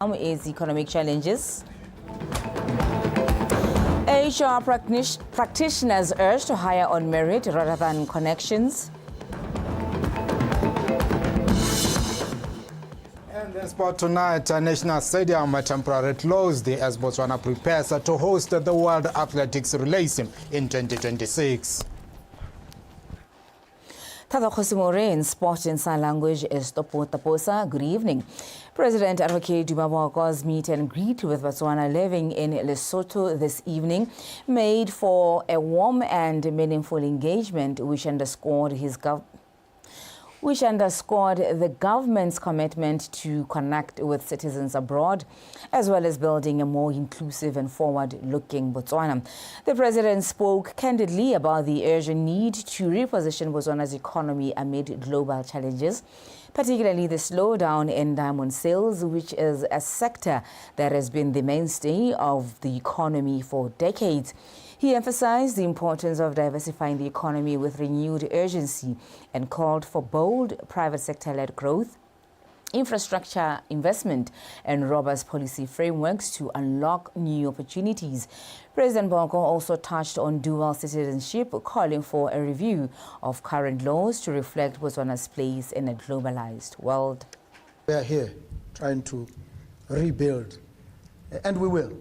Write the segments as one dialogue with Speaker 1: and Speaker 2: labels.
Speaker 1: Is economic challenges. HR practitioners urged to hire on merit rather than connections.
Speaker 2: And then sport tonight, National Stadium temporarily closed as Botswana prepares to host the World Athletics Relays in 2026.
Speaker 1: Tata Khosimore in Sport in Sign Language is Topo Taposa. Good evening. President Advocate Duma Boko's meet and greet with Botswana living in Lesotho this evening made for a warm and meaningful engagement which underscored the government's commitment to connect with citizens abroad, as well as building a more inclusive and forward-looking Botswana. The president spoke candidly about the urgent need to reposition Botswana's economy amid global challenges, particularly the slowdown in diamond sales, which is a sector that has been the mainstay of the economy for decades. He emphasized the importance of diversifying the economy with renewed urgency and called for bold private sector-led growth, infrastructure investment and robust policy frameworks to unlock new opportunities. President Bongo also touched on dual citizenship, calling for a review of current laws to reflect Botswana's place in a globalized world.
Speaker 3: We are here trying to rebuild, and we will.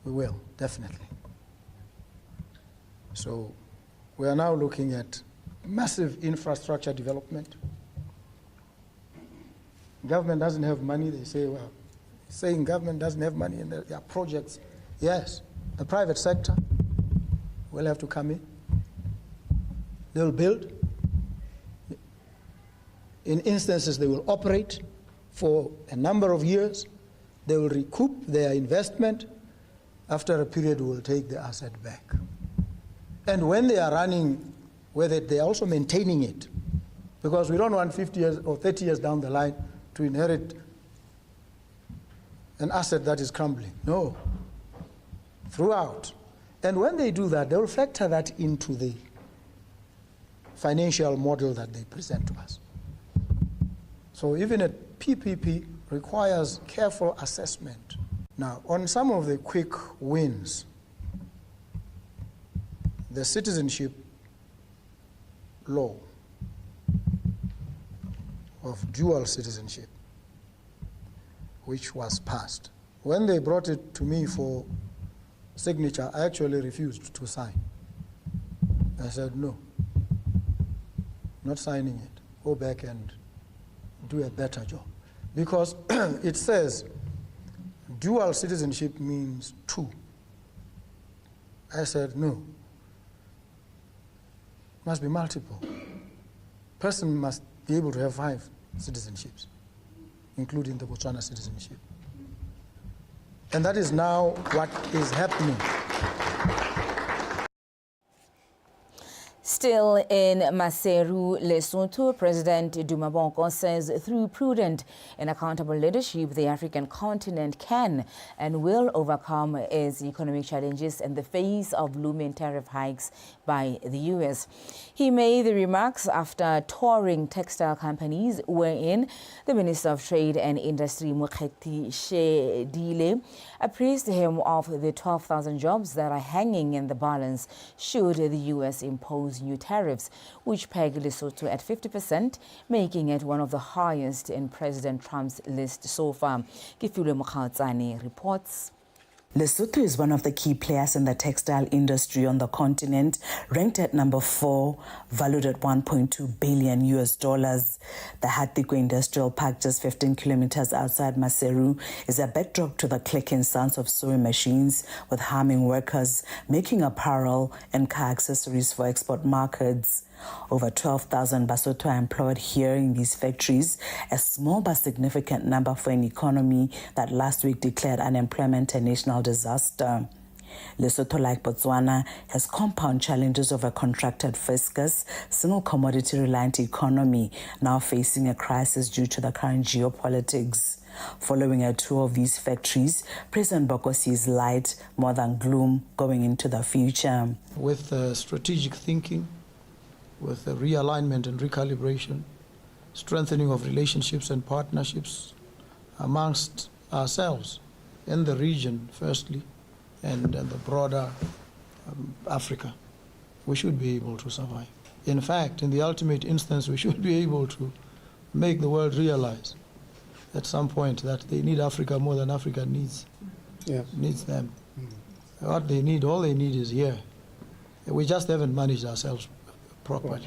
Speaker 3: We will, definitely. So we are now looking at massive infrastructure development. Government doesn't have money. They say, well, saying government doesn't have money and there are projects. Yes, the private sector will have to come in. They'll build. In instances, they will operate for a number of years. They will recoup their investment. After a period, we will take the asset back. And when they are running with it, they are also maintaining it. Because we don't want 50 years or 30 years down the line to inherit an asset that is crumbling. No. Throughout. And when they do that, they will factor that into the financial model that they present to us. So even a PPP requires careful assessment. Now, on some of the quick wins, the citizenship law of dual citizenship, which was passed. When they brought it to me for signature, I actually refused to sign. I said, no, not signing it. Go back and do a better job. Because it says dual citizenship means two. I said, no. Must be multiple. Person must be able to have 5 citizenships, including the Botswana citizenship. And that is now what is happening.
Speaker 1: Still in Maseru, Lesotho, President Duma Bongo says through prudent and accountable leadership, the African continent can and will overcome its economic challenges in the face of looming tariff hikes by the U.S. He made the remarks after touring textile companies, wherein the Minister of Trade and Industry, Mokgethi Shedile, appraised him of the 12,000 jobs that are hanging in the balance should the U.S. impose new tariffs, which peg Lesotho at 50%, making it one of the highest in President Trump's list so far. Kifule Mokhaotsane reports.
Speaker 4: Lesotho is one of the key players in the textile industry on the continent, ranked at number 4, valued at $1.2 billion. The Hatikwe Industrial Park, just 15 kilometers outside Maseru, is a backdrop to the clicking sounds of sewing machines with humming workers making apparel and car accessories for export markets. Over 12,000 Basotho are employed here in these factories, a small but significant number for an economy that last week declared unemployment a national disaster. Lesotho, like Botswana, has compound challenges of a contracted fiscus, single commodity-reliant economy, now facing a crisis due to the current geopolitics. Following a tour of these factories, President Boko sees light more than gloom going into the future.
Speaker 3: With strategic thinking, with the realignment and recalibration, strengthening of relationships and partnerships, amongst ourselves in the region, firstly, and the broader Africa, we should be able to survive. In fact, in the ultimate instance, we should be able to make the world realize at some point that they need Africa more than Africa needs them. What they need, all they need is here. We just haven't managed ourselves properly.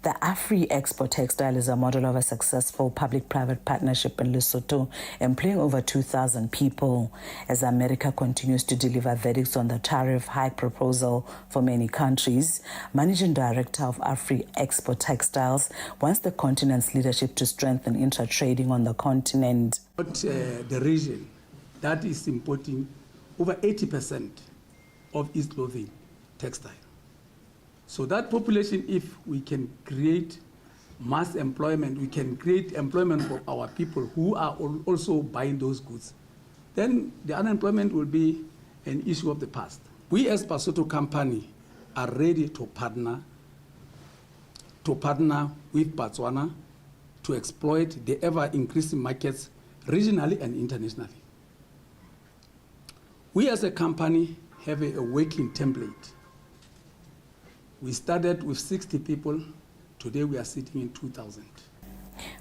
Speaker 4: The Afri-Expo Textile is a model of a successful public-private partnership in Lesotho, employing over 2,000 people. As America continues to deliver verdicts on the tariff hike proposal for many countries, Managing Director of Afri-Expo Textiles wants the continent's leadership to strengthen intra-trading on the continent.
Speaker 5: The region that is importing over 80% of its clothing textile. So that population, if we can create mass employment, we can create employment for our people who are also buying those goods, then the unemployment will be an issue of the past. We as Basotho company are ready to partner with Botswana to exploit the ever-increasing markets regionally and internationally. We as a company have a working template. We started with 60 people. Today we are sitting in 2,000.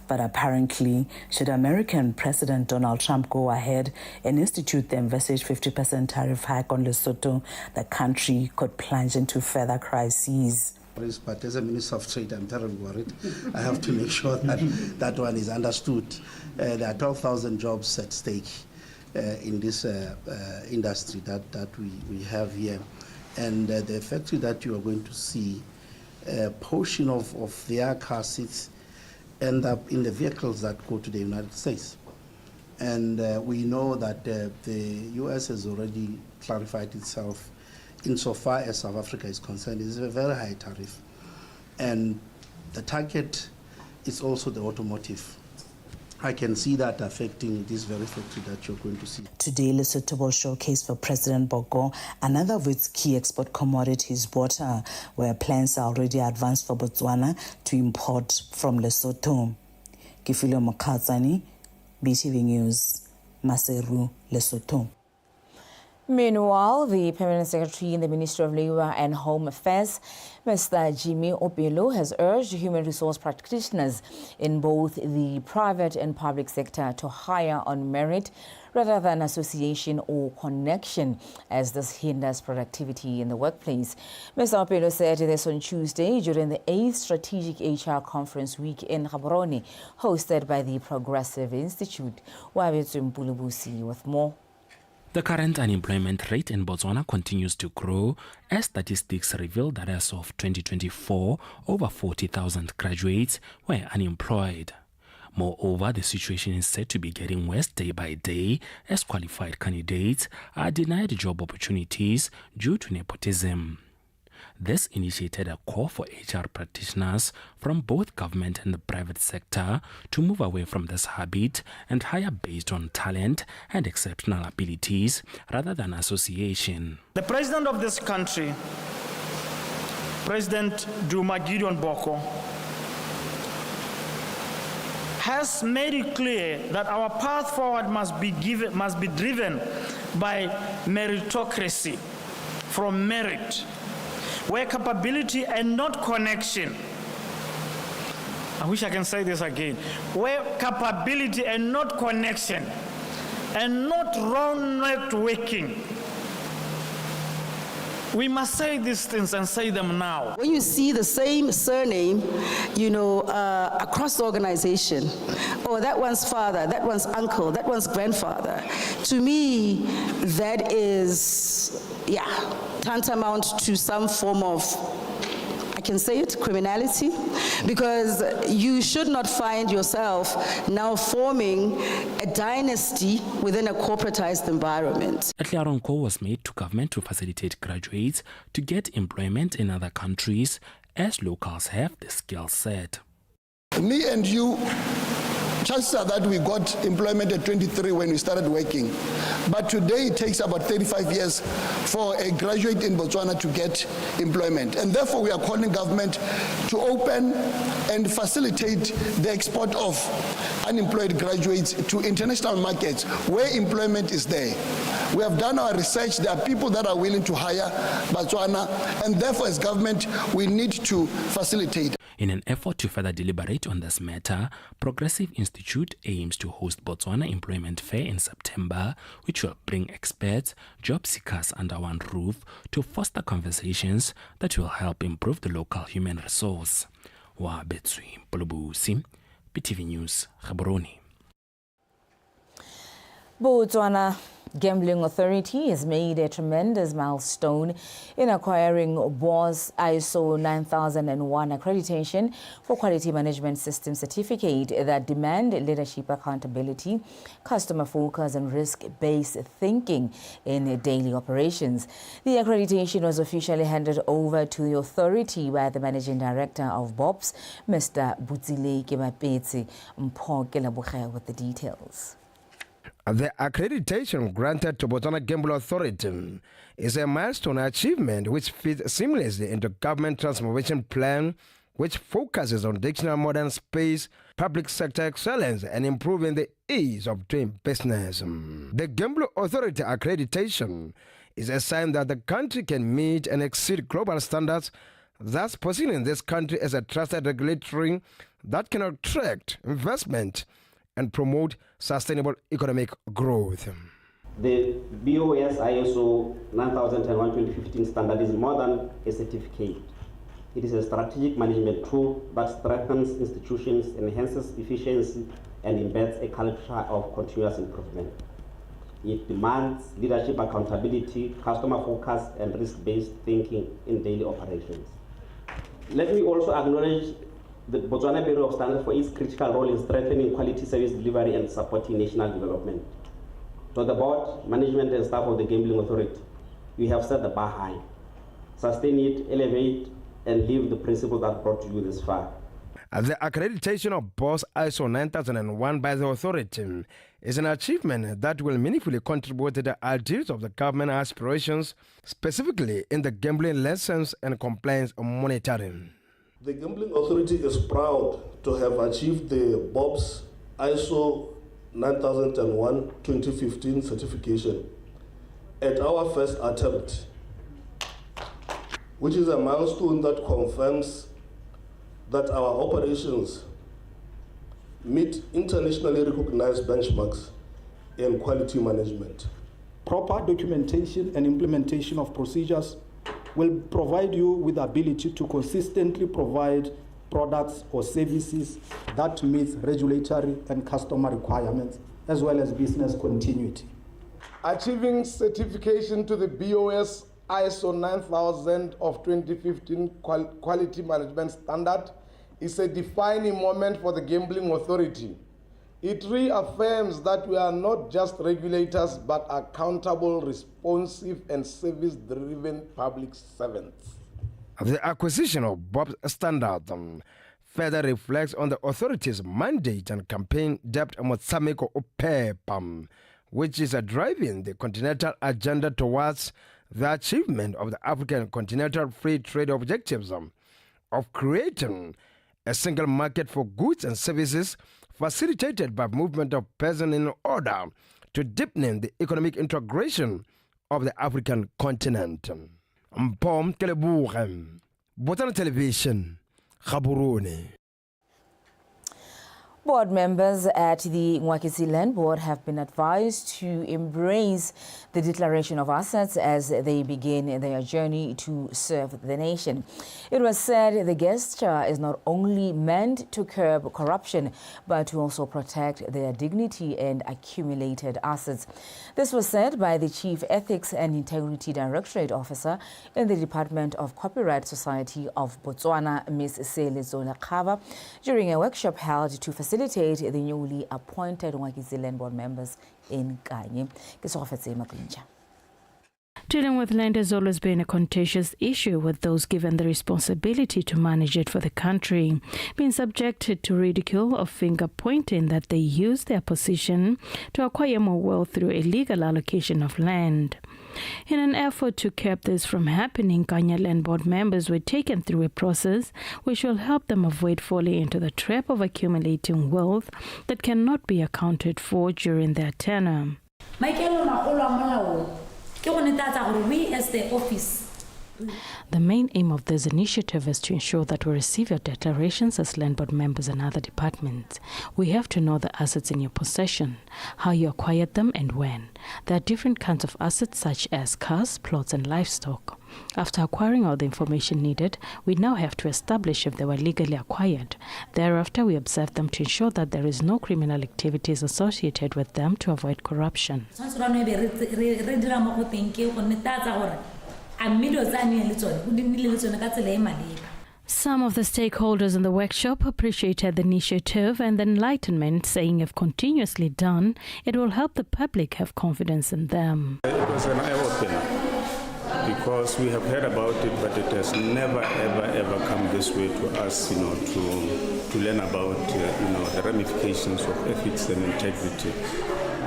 Speaker 4: But apparently, should American President Donald Trump go ahead and institute the envisaged 50% tariff hike on Lesotho, the country could plunge into further crises.
Speaker 6: But as a Minister of Trade, I'm terribly worried. I have to make sure that that one is understood. There are 12,000 jobs at stake in this industry that we have here. And the factory that you are going to see, a portion of their car seats end up in the vehicles that go to the United States. And we know that the U.S. has already clarified itself insofar as South Africa is concerned. It's a very high tariff. And the target is also the automotive. I can see that affecting this very factory that you're going to see.
Speaker 4: Today, Lesotho will showcase for President Boko another of its key export commodities, water, where plans are already advanced for Botswana to import from Lesotho. Kifilo Mokhatsani, Btv-News, Maseru, Lesotho.
Speaker 1: Meanwhile, the Permanent Secretary in the Ministry of Labour and Home Affairs, Mr. Jimmy Opelo, has urged human resource practitioners in both the private and public sector to hire on merit rather than association or connection, as this hinders productivity in the workplace. Mr. Opelo said this on Tuesday during the 8th Strategic HR Conference Week in Gaborone, hosted by the Progressive Institute. Wabetsu Mpulubusi with more.
Speaker 7: The current unemployment rate in Botswana continues to grow, as statistics reveal that as of 2024, over 40,000 graduates were unemployed. Moreover, the situation is said to be getting worse day by day, as qualified candidates are denied job opportunities due to nepotism. This initiated a call for HR practitioners from both government and the private sector to move away from this habit and hire based on talent and exceptional abilities rather than association.
Speaker 8: The president of this country, President Duma Gideon Boko, has made it clear that our path forward must be driven by meritocracy, from merit, where capability and not connection. I wish I can say this again. Where capability and not connection, and not wrong networking. We must say these things and say them now.
Speaker 9: When you see the same surname, across the organization, oh, that one's father, that one's uncle, that one's grandfather, to me, that is, tantamount to some form of, I can say it, criminality, because you should not find yourself now forming a dynasty within a corporatized environment.
Speaker 7: A clear call was made to government to facilitate graduates to get employment in other countries, as locals have the skill set.
Speaker 10: Me and you, chances are that we got employment at 23 when we started working. But today it takes about 35 years for a graduate in Botswana to get employment. And therefore we are calling government to open and facilitate the export of unemployed graduates to international markets where employment is there. We have done our research. There are people that are willing to hire Botswana, and therefore as government we need to facilitate.
Speaker 7: In an effort to further deliberate on this matter, Progressive Institute aims to host Botswana Employment Fair in September, which will bring experts, job seekers under one roof to foster conversations that will help improve the local human resource. Wabetswi Pulubusi, Btv-News, Gaborone.
Speaker 1: Botswana Gambling Authority has made a tremendous milestone in acquiring BOS ISO 9001 accreditation for quality management system certificate that demand leadership accountability, customer focus and risk-based thinking in daily operations. The accreditation was officially handed over to the authority by the Managing Director of BOPS, Mr. Butsile Kemapetsi Mpokela with the details.
Speaker 11: The accreditation granted to Botswana Gambling Authority is a milestone achievement which fits seamlessly into government transformation plan, which focuses on dictionary modern space, public sector excellence, and improving the ease of doing business. The Gambling Authority accreditation is a sign that the country can meet and exceed global standards, thus positioning this country as a trusted regulatory that can attract investment and promote sustainable economic growth.
Speaker 12: The BOS ISO 9001-2015 standard is more than a certificate. It is a strategic management tool that strengthens institutions, enhances efficiency, and embeds a culture of continuous improvement. It demands leadership accountability, customer focus, and risk-based thinking in daily operations. Let me also acknowledge the Botswana Bureau of Standards for its critical role in strengthening quality service delivery and supporting national development. To the board, management and staff of the Gambling Authority, we have set the bar high. Sustain it, elevate, and live the principles that brought you this far.
Speaker 11: The accreditation of BOS ISO 9001 by the authority is an achievement that will meaningfully contribute to the ideals of the government aspirations, specifically in the gambling license and compliance monitoring.
Speaker 13: The Gambling Authority is proud to have achieved the BOPS ISO 9001-2015 certification at our first attempt, which is a milestone that confirms that our operations meet internationally recognized benchmarks in quality management.
Speaker 14: Proper documentation and implementation of procedures will provide you with the ability to consistently provide products or services that meet regulatory and customer requirements, as well as business continuity.
Speaker 15: Achieving certification to the BOS ISO 9000 of 2015 quality management standard is a defining moment for the Gambling Authority. It reaffirms that we are not just regulators, but accountable, responsive, and service-driven public servants.
Speaker 11: The acquisition of BOPS standard further reflects on the authority's mandate and campaign depth Motsameko Upepam, which is driving the continental agenda towards the achievement of the African continental free trade objectives of creating a single market for goods and services facilitated by movement of persons in order to deepen the economic integration of the African continent. Mpom Telebuchem, Botswana Television, Gaborone.
Speaker 1: Board members at the Ngwakisi Land Board have been advised to embrace the declaration of assets as they begin their journey to serve the nation. It was said the gesture is not only meant to curb corruption, but to also protect their dignity and accumulated assets. This was said by the Chief Ethics and Integrity Directorate Officer in the Department of Copyright Society of Botswana, Ms. Selezola Khava, during a workshop held to facilitate the newly appointed Ngwakisi Land Board members in Kanye.
Speaker 16: Dealing with land has always been a contentious issue, with those given the responsibility to manage it for the country being subjected to ridicule or finger-pointing that they use their position to acquire more wealth through illegal allocation of land. In an effort to curb this from happening, Kenya Land Board members were taken through a process which will help them avoid falling into the trap of accumulating wealth that cannot be accounted for during their tenure. The main aim of this initiative is to ensure that we receive your declarations as land board members and other departments. We have to know the assets in your possession, how you acquired them and when. There are different kinds of assets such as cars, plots and livestock. After acquiring all the information needed, we now have to establish if they were legally acquired. Thereafter, we observe them to ensure that there is no criminal activities associated with them to avoid corruption. Some of the stakeholders in the workshop appreciated the initiative and the enlightenment, saying if continuously done, it will help the public have confidence in them.
Speaker 17: It was an eye-opener because we have heard about it, but it has never, ever come this way to us, to learn about, the ramifications of ethics and integrity.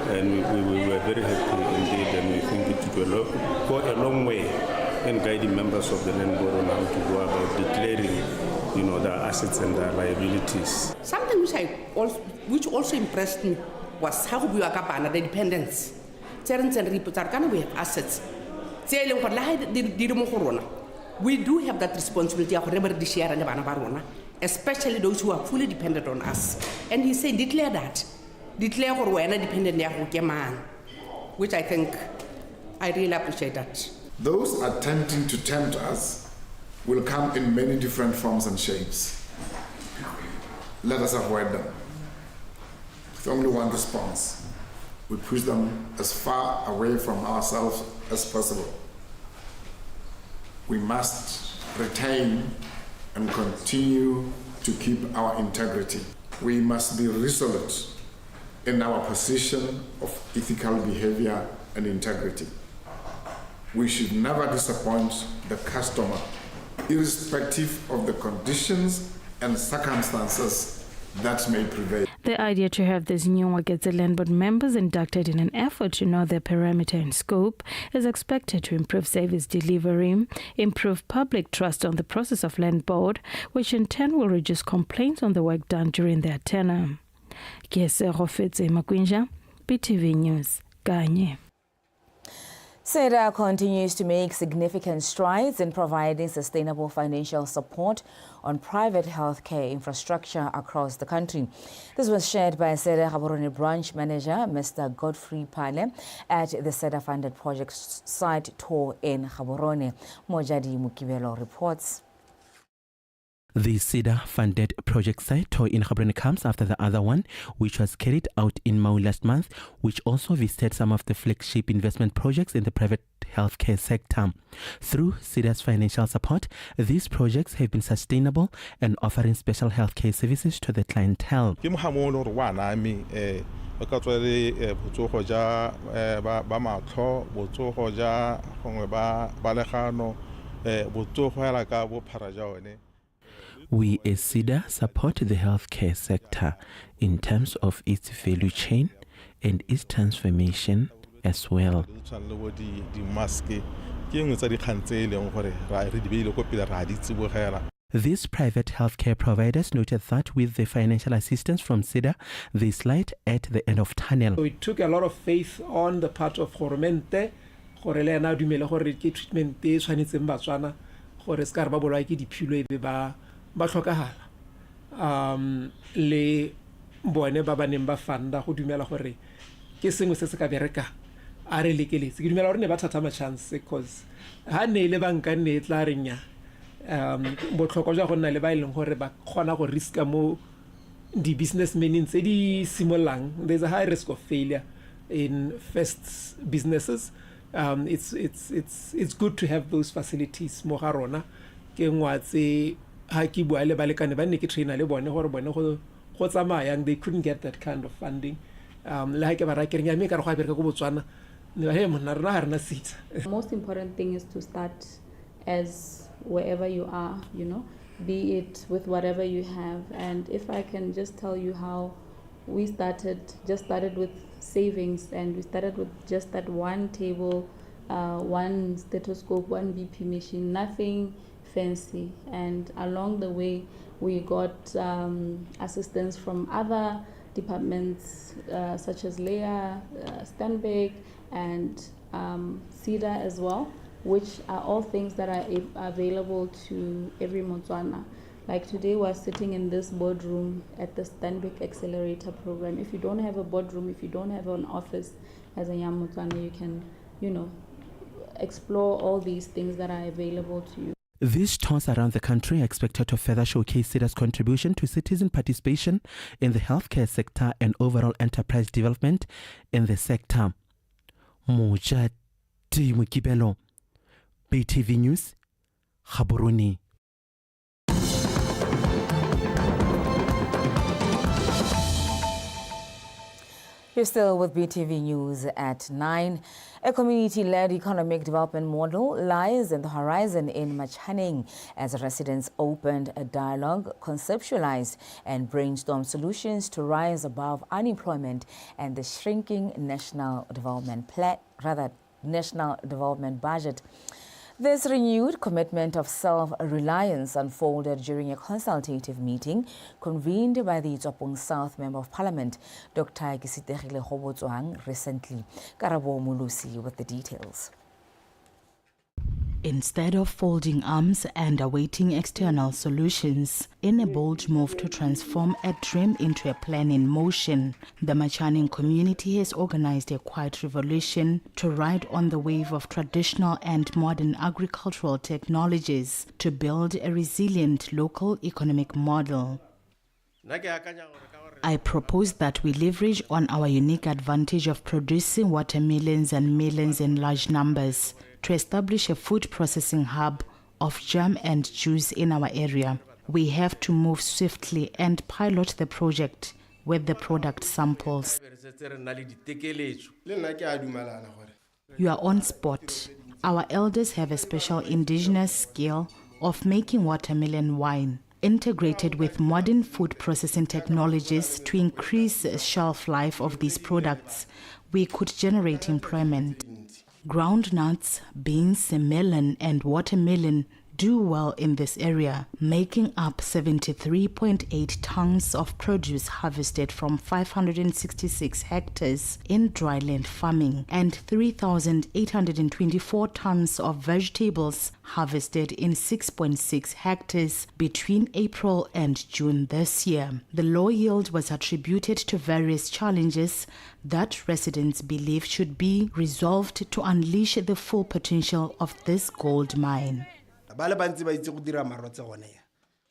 Speaker 17: And we were very happy indeed, and we think it will go a long way in guiding members of the land board on how to go about declaring, their assets and their liabilities.
Speaker 18: Something which also impressed me was how we are the dependence. We have assets. We do have that responsibility of especially those who are fully dependent on us. And he said, declare that. Declare who are dependent, which I think I really appreciate that.
Speaker 19: Those attempting to tempt us will come in many different forms and shapes. Let us avoid them. With only one response. We push them as far away from ourselves as possible. We must retain and continue to keep our integrity. We must be resolute in our position of ethical behavior and integrity. We should never disappoint the customer, irrespective of the conditions and circumstances that may prevail.
Speaker 16: The idea to have these new Wagetse Land Board members inducted in an effort to know their parameter and scope is expected to improve service delivery, improve public trust on the process of Land Board, which in turn will reduce complaints on the work done during their tenure. Btv News, Kanye.
Speaker 1: SEDA continues to make significant strides in providing sustainable financial support on private healthcare infrastructure across the country. This was shared by SEDA Gaborone branch manager, Mr. Godfrey Pale, at the SEDA-funded project site tour in Gaborone. Mojadi Mukibelo reports.
Speaker 7: The SEDA-funded project site tour in Gaborone comes after the other one, which was carried out in Mau last month, which also visited some of the flagship investment projects in the private healthcare sector. Through SEDA's financial support, these projects have been sustainable and offering special healthcare services to the clientele. We as SEDA support the healthcare sector in terms of its value chain and its transformation as well. These private healthcare providers noted that with the financial assistance from SEDA, there's light at the end of tunnel.
Speaker 20: We took a lot of faith on the part of Goromente, gore le ena dumela gore ke treatment e tshwanetseng batswana gore se ka re ba bolwa ke diphilo e ba tlhokahala le bone ba baneng ba fanda go dumela gore ke sengwe se se ka bereka a re lekeletse ke dumela gore ne ba thatha ma chance because ha ne le banka ne tla renya botlhoko jwa go nna le ba ileng gore ba kgona go riska mo di businessmen tse di simolang. There's a high risk of failure in first businesses. It's good to have those facilities mo ga rona ke ngwatse ha ki bua le balekane ba ne ke trainer le bone gore bone go tsamayang they couldn't get that kind of funding. Le ha ke ba ra ke reng ya me ka re go a bereka go Botswana The
Speaker 21: most important thing is to start as wherever you are, you know, be it with whatever you have. And if I can just tell you how we started with savings, and we started with just that one table, one stethoscope, one BP machine, nothing fancy. And along the way, we got assistance from other departments such as Leah, Stanbic, and CEDA as well, which are all things that are available to every Motswana. Like today, we're sitting in this boardroom at the Stanbic Accelerator Program. If you don't have a boardroom, if you don't have an office as a young Motswana, you can, you know, explore all these things that are available to you.
Speaker 7: These tours around the country are expected to further showcase CEDA's contribution to citizen participation in the healthcare sector and overall enterprise development in the sector. Mojati Mukibelo, Btv News, Gaborone.
Speaker 1: You're still with BTV News at 9. A community-led economic development model lies in the horizon in Machaning as residents opened a dialogue, conceptualized and brainstormed solutions to rise above unemployment and the shrinking national development budget. This renewed commitment of self-reliance unfolded during a consultative meeting convened by the Itsopong South Member of Parliament, Dr. Kisitegile Hobotswang, recently. Karabo Mulusi with the details.
Speaker 22: Instead of folding arms and awaiting external solutions, in a bold move to transform a dream into a plan in motion, the Machaning community has organized a quiet revolution to ride on the wave of traditional and modern agricultural technologies to build a resilient local economic model. I propose that we leverage on our unique advantage of producing watermelons and melons in large numbers to establish a food processing hub of jam and juice in our area. We have to move swiftly and pilot the project with the product samples. You are on spot. Our elders have a special indigenous skill of making watermelon wine, integrated with modern food processing technologies to increase the shelf life of these products. We could generate employment. Ground nuts, beans, melon, and watermelon do well in this area, making up 73.8 tons of produce harvested from 566 hectares in dryland farming and 3,824 tons of vegetables harvested in 6.6 hectares between April and June this year. The low yield was attributed to various challenges that residents believe should be resolved to unleash the full potential of this gold mine. A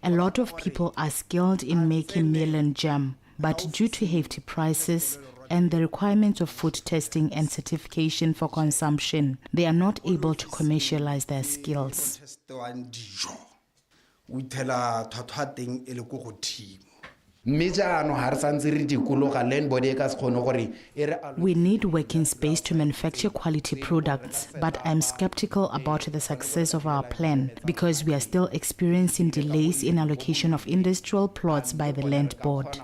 Speaker 22: lot of people are skilled in making melon jam, but due to hefty prices and the requirements of food testing and certification for consumption, they are not able to commercialize their skills. We need working space to manufacture quality products, but I'm skeptical about the success of our plan because we are still experiencing delays in allocation of industrial plots by the land board.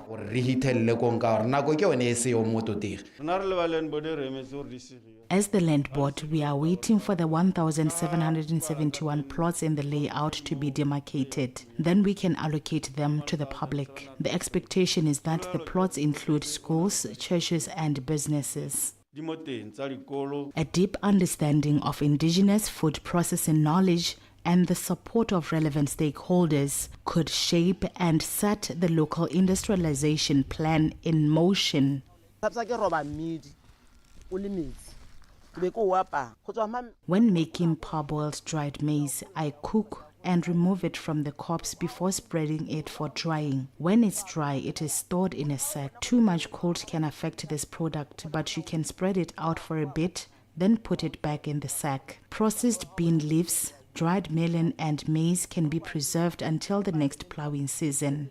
Speaker 22: As the land board, we are waiting for the 1,771 plots in the layout to be demarcated. Then we can allocate them to the public. The expectation is that the plots include schools, churches, and businesses. A deep understanding of indigenous food processing knowledge and the support of relevant stakeholders could shape and set the local industrialization plan in motion. When making parboiled dried maize, I cook and remove it from the cobs before spreading it for drying. When it's dry, it is stored in a sack. Too much cold can affect this product, but you can spread it out for a bit, then put it back in the sack. Processed bean leaves, dried melon and maize can be preserved until the next plowing season.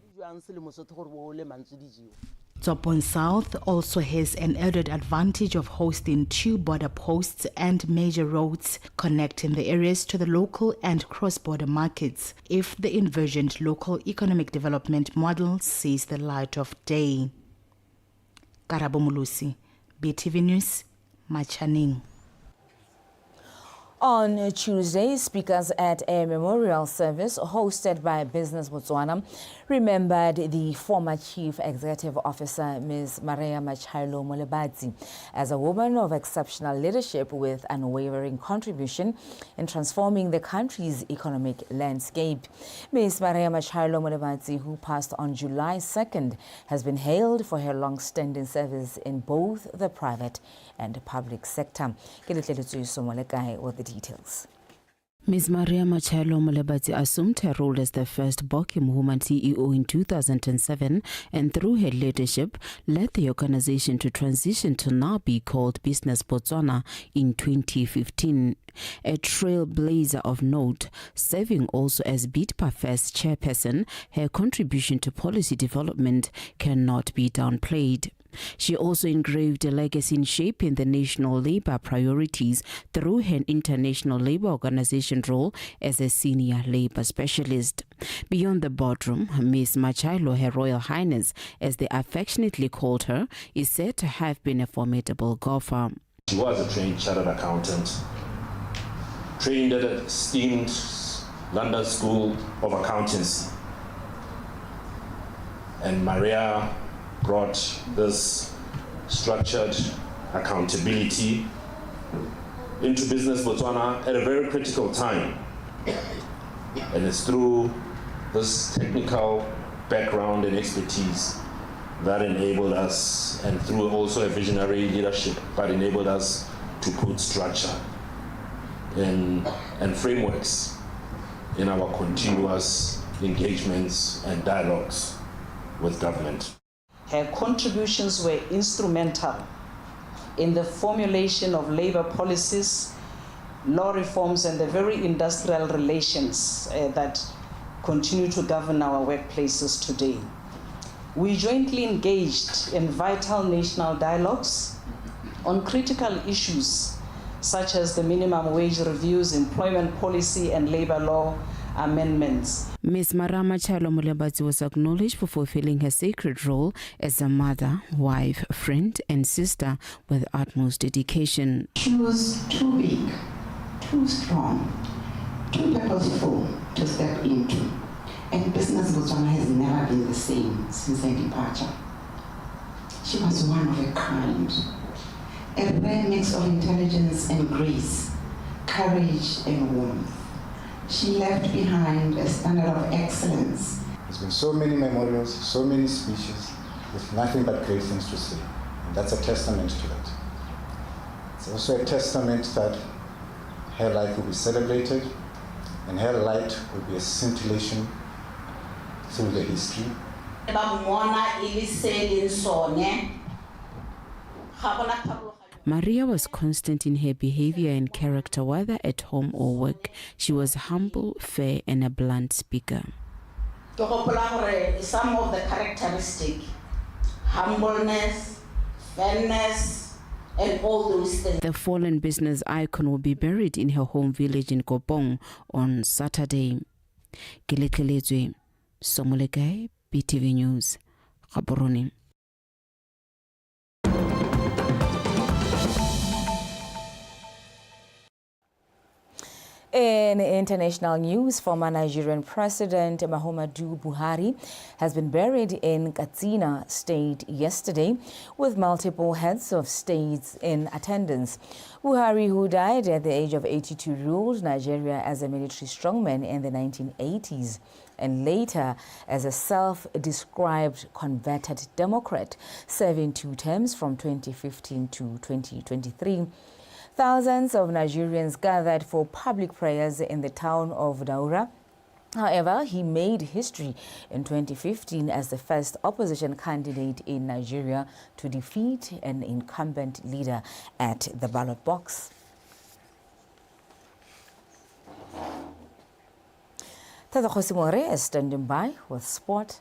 Speaker 22: Tsopon South also has an added advantage of hosting 2 border posts and major roads connecting the areas to the local and cross-border markets if the envisioned local economic development model sees the light of day. Karabo Mulusi, Btv News, Machaning.
Speaker 1: On Tuesday, speakers at a memorial service hosted by Business Botswana remembered the former Chief Executive Officer, Ms. Maria Machailo Molebati, as a woman of exceptional leadership with unwavering contribution in transforming the country's economic landscape. Ms. Maria Machailo Molebati, who passed on July 2nd, has been hailed for her long-standing service in both the private and public sector. With the details.
Speaker 2: Ms. Maria Machailo Molebati assumed her role as the first Bokim woman CEO in 2007 and through her leadership led the organization to transition to now be called Business Botswana in 2015. A trailblazer of note, serving also as BITPA-FES chairperson, her contribution to policy development cannot be downplayed. She also engraved a legacy in shaping the national labor priorities through her International Labour Organization role as a senior labor specialist. Beyond the boardroom, Ms. Machailo, Her Royal Highness, as they affectionately called her, is said to have been a formidable golfer.
Speaker 3: She was a trained chartered accountant, trained at a esteemed London School of Accountancy. And Maria brought this structured accountability into Business Botswana at a very critical time. And it's through this technical background and expertise that enabled us, and through also a visionary leadership, that enabled us to put structure and frameworks in our continuous engagements and dialogues with government.
Speaker 23: Her contributions were instrumental in the formulation of labor policies, law reforms, and the very industrial relations that continue to govern our workplaces today. We jointly engaged in vital national dialogues on critical issues such as the minimum wage reviews, employment policy, and labor law amendments.
Speaker 2: Ms. Maria Machailo Molebati was acknowledged for fulfilling her sacred role as a mother, wife, friend, and sister with utmost dedication.
Speaker 24: She was too big, too strong, too purposeful to step into. And Business Botswana has never been the same since her departure. She was one of a kind, a rare mix of intelligence and grace, courage and warmth. She left behind a standard of excellence.
Speaker 25: There's been so many memorials, so many speeches, with nothing but great things to say. And that's a testament to that. It's also a testament that her life will be celebrated, and her light will be a scintillation through the history.
Speaker 2: Maria was constant in her behavior and character, whether at home or work. She was humble, fair, and a blunt speaker.
Speaker 24: Some of the characteristics, humbleness, fairness, and all those things.
Speaker 2: The fallen business icon will be buried in her home village in Kopong on Saturday. Kelekelezwe, Somolekai, Btv News, Gaborone.
Speaker 1: In international news, former Nigerian President Muhammadu Buhari has been buried in Katsina State yesterday, with multiple heads of states in attendance. Buhari, who died at the age of 82, ruled Nigeria as a military strongman in the 1980s and later as a self-described converted Democrat, serving 2 terms from 2015 to 2023. Thousands of Nigerians gathered for public prayers in the town of Daura. However, he made history in 2015 as the first opposition candidate in Nigeria to defeat an incumbent leader at the ballot box. Tata Khosimore is standing by with sport.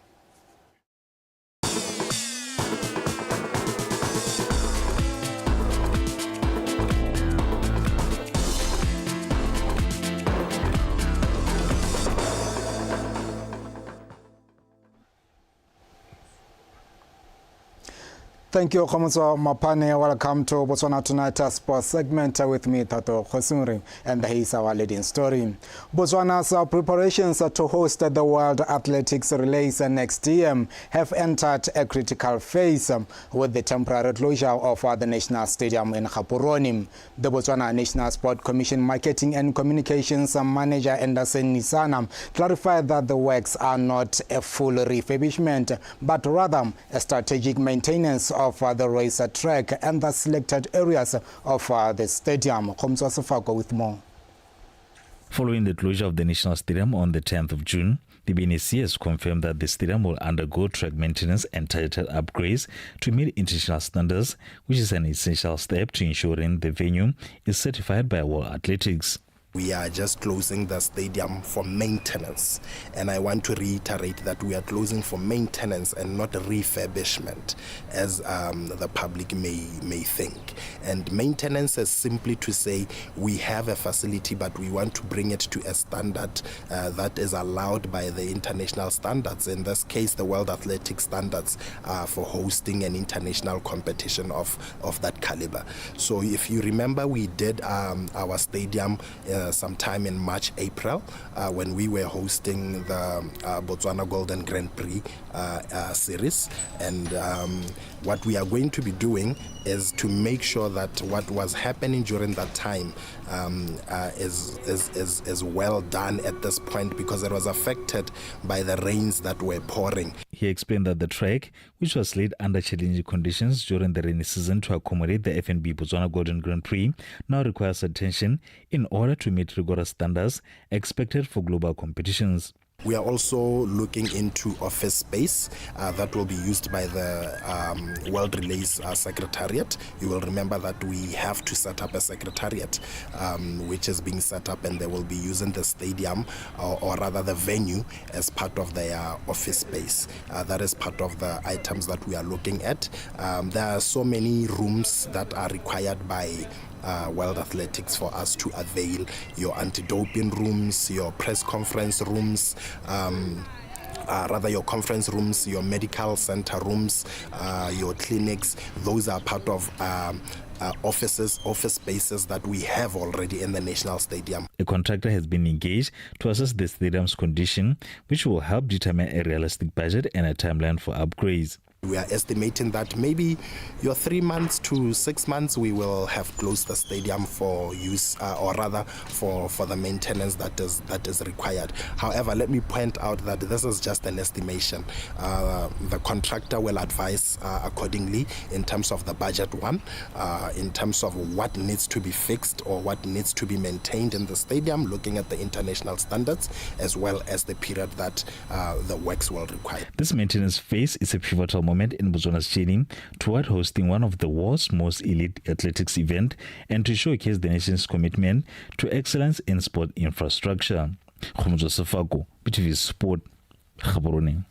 Speaker 4: Thank you, Khomoso Mapane. Welcome to Botswana Tonight Sports segment with me, Tato Khosuri, and here is our leading story. Botswana's preparations to host the World Athletics Relays next year have entered a critical phase with the temporary closure of the National Stadium in Gaborone. The Botswana National Sport Commission Marketing and Communications Manager Anderson Nisana clarified that the works are not a full refurbishment, but rather a strategic maintenance of the racer track and the selected areas of the stadium. Komso Sefako with more.
Speaker 5: Following the closure of the National Stadium on the 10th of June, the BNC has confirmed that the stadium will undergo track maintenance and title upgrades to meet international standards, which is an essential step to ensuring the venue is certified by World Athletics.
Speaker 6: We are just closing the stadium for maintenance, and I want to reiterate that we are closing for maintenance and not refurbishment, as the public may think. And maintenance is simply to say we have a facility, but we want to bring it to a standard that is allowed by the international standards. In this case, the World Athletics standards for hosting an international competition of that caliber. So if you remember, we did our stadium sometime in March, April, when we were hosting the Botswana Golden Grand Prix series. And what we are going to be doing is to make sure that what was happening during that time is well done at this point, because it was affected by the rains that were pouring.
Speaker 5: He explained that the track, which was laid under challenging conditions during the rainy season to accommodate the FNB Botswana Golden Grand Prix, now requires attention in order to meet rigorous standards expected for global competitions.
Speaker 6: We are also looking into office space that will be used by the World Relays Secretariat. You will remember that we have to set up a secretariat which is being set up, and they will be using the stadium or rather the venue as part of their office space. That is part of the items that we are looking at. There are so many rooms that are required by World Athletics for us to avail: your anti-doping rooms, your press conference rooms, your conference rooms, your medical center rooms, your clinics. Those are part of office spaces that we have already in the National Stadium.
Speaker 5: A contractor has been engaged to assess the stadium's condition, which will help determine a realistic budget and a timeline for upgrades.
Speaker 6: We are estimating that maybe 3 months to 6 months we will have closed the stadium for use, or rather for the maintenance that is required. However, let me point out that this is just an estimation. The contractor will advise accordingly in terms of the budget in terms of what needs to be fixed or what needs to be maintained in the stadium, looking at the international standards as well as the period that the works will require.
Speaker 5: This maintenance phase is a pivotal moment in Botswana's journey toward hosting one of the world's most elite athletics event and to showcase the nation's commitment to excellence in sport infrastructure. Khomoso Sefako, Btv Sport, Gaborone.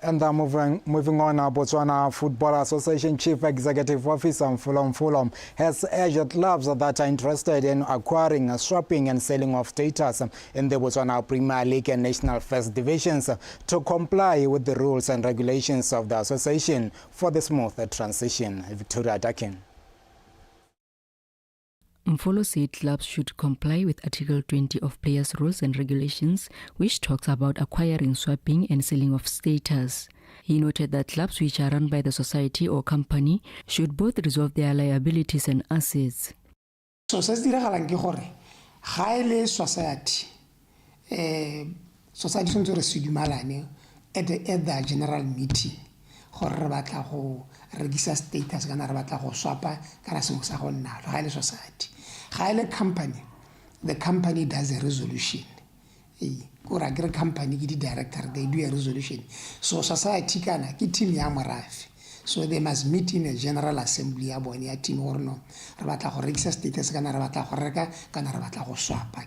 Speaker 4: And moving on, Botswana Football Association Chief Executive Officer Fulom has urged clubs that are interested in acquiring, swapping and selling of status in the Botswana Premier League and National First Divisions to comply with the rules and regulations of the association for the smooth transition. Victoria Dakin.
Speaker 8: Mfolo said clubs should comply with Article 20 of Players' Rules and Regulations, which talks about acquiring, swapping and selling of status. He noted that clubs which are run by the society or company should both resolve their liabilities and assets.
Speaker 9: So se diragalang ke gore ga ile society tshwanetse re se dumalane at the general meeting gore re batla go rekisa status kana re batla go swapa kana sengwe sa go nna ga ile society. Ga company, the company does a resolution. Or a company, the director, they do a resolution. So society kana ki team ya morafi. So they must meet in a general assembly ya bone ya team or no. Re batla go rekisa status kana re batla go reka kana re batla go swapa.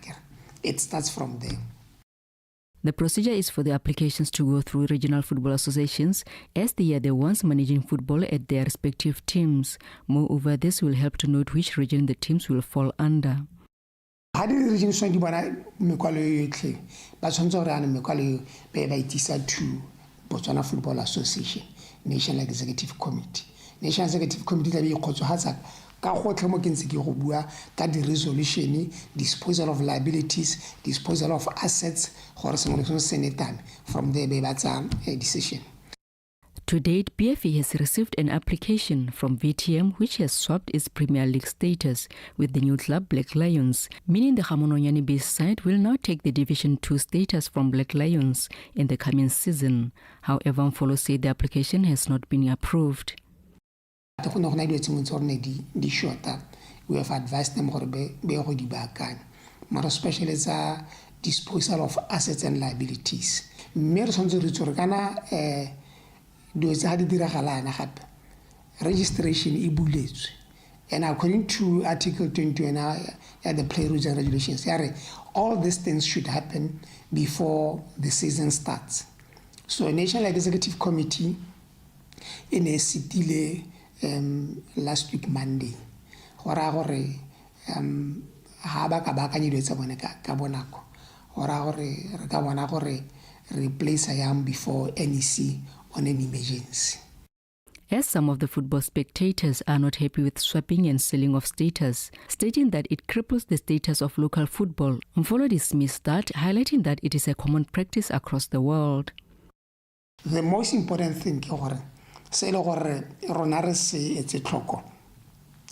Speaker 9: It starts from there.
Speaker 8: The procedure is for the applications to go through regional football associations, as they are the ones managing football at their respective teams. Moreover, this will help to note which region the teams will fall under.
Speaker 9: How do the regions want to be to Botswana Football Association, National Executive Committee, National Executive Committee tla be ikgotsofatsa ka gotlhe mo ke ntse ke go bua ka di-resolution, disposal of liabilities, disposal of assets, gore sengwe le sengwe se netane. From there be ba tsaya a decision.
Speaker 8: To date, BFA has received an application from VTM which has swapped its Premier League status with the new club Black Lions, meaning the Gamononyane-based side will now take the Division 2 status from Black Lions in the coming season. However, Mfolo said the application has not been approved.
Speaker 9: We have advised them more especially the disposal of assets and liabilities. Registration e and according to Article 20 and the play rules and regulations, all these things should happen before the season starts. So a National Executive Committee in a city last week Monday, replace before NEC on an emergency.
Speaker 8: As some of the football spectators are not happy with swapping and selling of status, stating that it cripples the status of local football, Mfolo dismissed that, highlighting that it is a common practice across the world.
Speaker 9: The most important thing is it's a clock.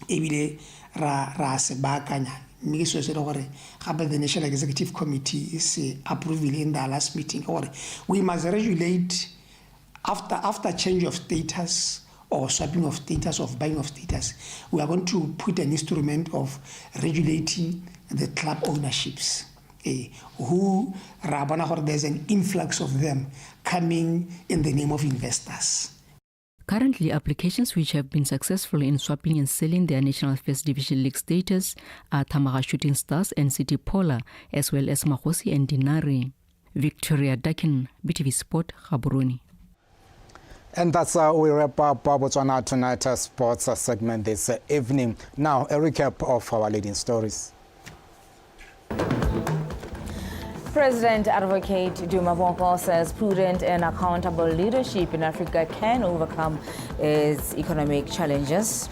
Speaker 9: Ebile ra se baakanya mme so se gore gape the National Executive Committee is approving in the last meeting we must regulate after change of status or swapping of status, of buying of status. We are going to put an instrument of regulating the club ownerships. Who there's an influx of them coming in the name of investors.
Speaker 8: Currently, applications which have been successful in swapping and selling their National First Division League status are Tamaga Shooting Stars and City Pola, as well as Mahosi and Dinari. Victoria Dakin, BTV Sport, Gaborone.
Speaker 4: And that's how we wrap up Botswana Tonight sports segment this evening. Now, a recap of our leading stories.
Speaker 1: President Advocate Duma Boko says prudent and accountable leadership in Africa can overcome its economic challenges.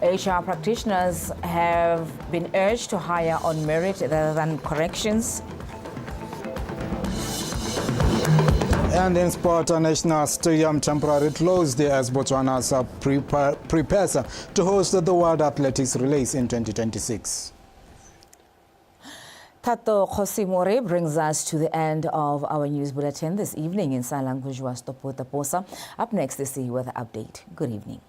Speaker 1: HR practitioners have been urged to hire on merit rather than corrections.
Speaker 4: And in sport, a national stadium temporarily closed as Botswana prepares to host the World Athletics Relays in 2026.
Speaker 1: Tato Khosimore brings us to the end of our news bulletin this evening. In sign language was Topota Posa. Up next is the weather update. Good evening.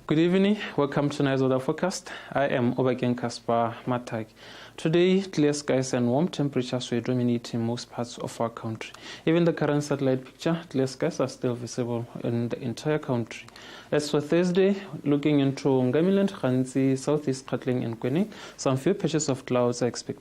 Speaker 10: Good evening, welcome to Tonight's Weather Forecast. I am Obakeng Caspar Matag. Today, clear skies and warm temperatures will dominate in most parts of our country. Even the current satellite picture, clear skies are still visible in the entire country. As for Thursday, looking into Ngamiland, Khanzi, Southeast Katling and Kwening, some few patches of clouds are expected.